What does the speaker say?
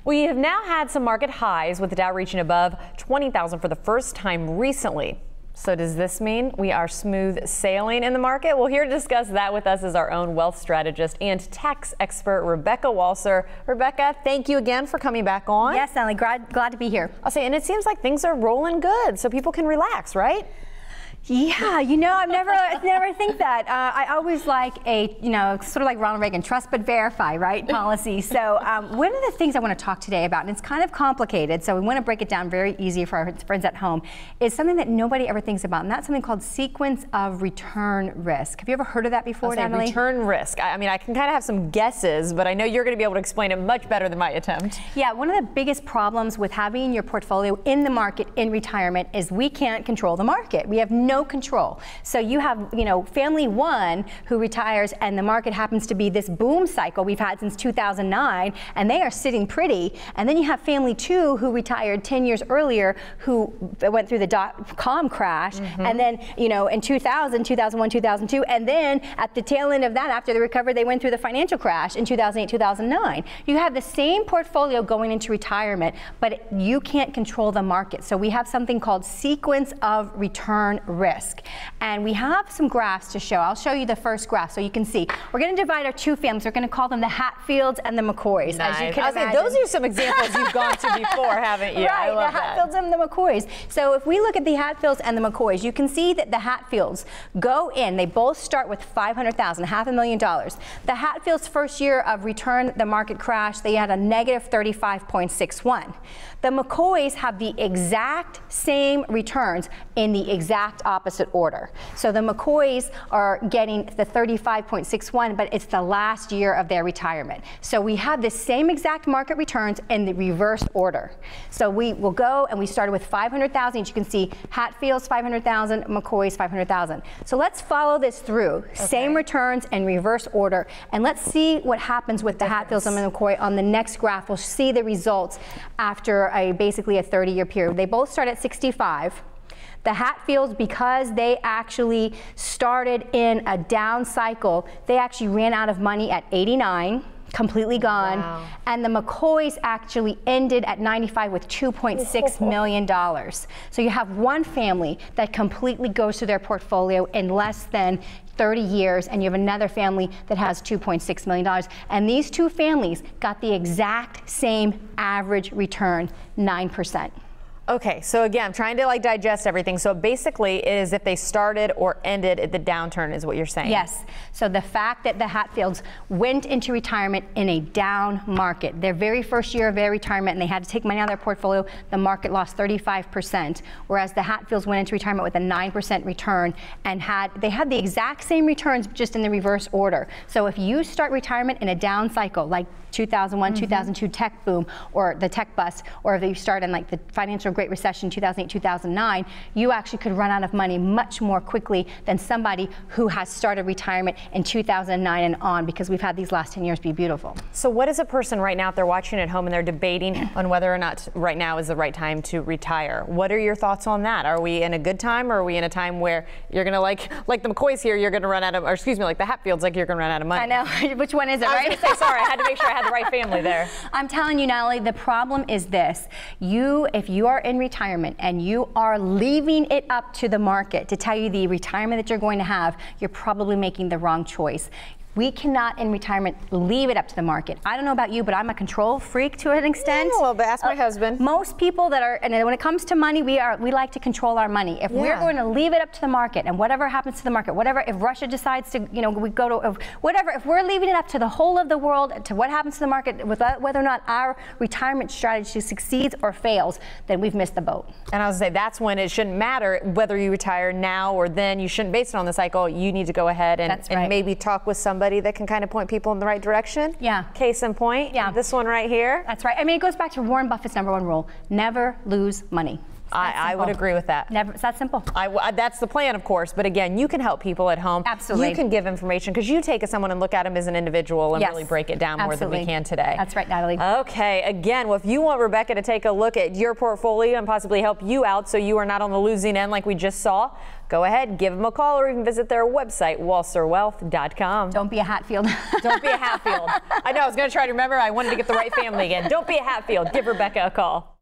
We have now had some market highs with the Dow reaching above 20,000 for the first time recently. So does this mean we are smooth sailing in the market? Well, here to discuss that with us is our own wealth strategist and tax expert, Rebecca Walser. Rebecca, thank you again for coming back on. Yes, Natalie, glad to be here. I'll say, and it seems like things are rolling good, so people can relax, right? Yeah, you know, I've never think that. I always like a, sort of like Ronald Reagan, trust but verify, right, policy. So one of the things I want to talk today about, and it's kind of complicated, so we want to break it down very easy for our friends at home, is something that nobody ever thinks about, and that's something called sequence of return risk. Have you ever heard of that before, Natalie? Return risk. I mean, I can kind of have some guesses, but I know you're going to be able to explain it much better than my attempt. Yeah, one of the biggest problems with having your portfolio in the market in retirement is we can't control the market. We have no control. So you have, family one who retires and the market happens to be this boom cycle we've had since 2009 and they are sitting pretty. And then you have family two who retired 10 years earlier who went through the dot-com crash. And then, in 2000, 2001, 2002, and then at the tail end of that, after they recovered, they went through the financial crash in 2008, 2009. You have the same portfolio going into retirement, but you can't control the market. So we have something called sequence of return risk. And we have some graphs to show. I'll show you the first graph so you can see. We're going to divide our two families. We're going to call them the Hatfields and the McCoys. Nice. As you can imagine. Those are some examples you've gone to before, haven't you? Right, the Hatfields and the McCoys. So if we look at the Hatfields and the McCoys, you can see that the Hatfields go in. They both start with $500,000, $500,000. The Hatfields' first year of return, the market crash, they had a negative 35.61. The McCoys have the exact same returns in the exact opposite order. So the McCoys are getting the 35.61, but it's the last year of their retirement. So we have the same exact market returns in the reverse order. So we will go and we started with 500,000. You can see Hatfields 500,000, McCoys 500,000. So let's follow this through. Okay. Same returns in reverse order. And let's see what happens with the Hatfields and the McCoy on the next graph. We'll see the results after basically a 30-year period. They both start at 65. The Hatfields, because they actually started in a down cycle, they actually ran out of money at 89, completely gone. Wow. And the McCoys actually ended at 95 with $2.6 million. So you have one family that completely goes through their portfolio in less than 30 years, and you have another family that has $2.6 million. And these two families got the exact same average return, 9%. Okay, so again, I'm trying to digest everything. So basically, it is if they started or ended at the downturn is what you're saying. Yes. So the fact that the Hatfields went into retirement in a down market, their very first year of their retirement, and they had to take money out of their portfolio, the market lost 35%, whereas the Hatfields went into retirement with a 9% return and they had the exact same returns just in the reverse order. So if you start retirement in a down cycle, like 2001, 2002 tech boom, or the tech bust, or if you start in the financial Great Recession, 2008, 2009, you actually could run out of money much more quickly than somebody who has started retirement in 2009 and on, because we've had these last 10 years be beautiful. So what is a person right now, if they're watching at home and they're debating on whether or not right now is the right time to retire? What are your thoughts on that? Are we in a good time, or are we in a time where you're going to, like the McCoys here, you're going to run out of, or excuse me, like the Hatfields, you're going to run out of money? I know. Which one is it, right? I was going to say, sorry, I had to make sure I had the right family there. I'm telling you, Natalie, the problem is this. If you are in retirement and you are leaving it up to the market to tell you the retirement that you're going to have, you're probably making the wrong choice. We cannot, in retirement, leave it up to the market. I don't know about you, but I'm a control freak to an extent. Yeah, a little bit. Ask my husband. Most people that are, and when it comes to money, we like to control our money. If we're going to leave it up to the market, and whatever happens to the market, if Russia decides to, we go to, whatever, if we're leaving it up to the whole of the world, to what happens to the market, whether or not our retirement strategy succeeds or fails, then we've missed the boat. And I was going to say, that's when it shouldn't matter whether you retire now or then. You shouldn't base it on the cycle. You need to go ahead and maybe talk with somebody that can kind of point people in the right direction. Yeah. Case in point. Yeah. This one right here. That's right. I mean, it goes back to Warren Buffett's #1 rule: never lose money. I would agree with that. It's that simple. That's the plan, of course. But again, you can help people at home. Absolutely. You can give information because you take someone and look at them as an individual and really break it down more than we can today. That's right, Natalie. Okay. Again, well, if you want Rebecca to take a look at your portfolio and possibly help you out so you are not on the losing end like we just saw, go ahead, give them a call, or even visit their website, walserwealth.com. Don't be a Hatfield. Don't be a Hatfield. I know, I was going to try to remember. I wanted to get the right family again. Don't be a Hatfield. Give Rebecca a call.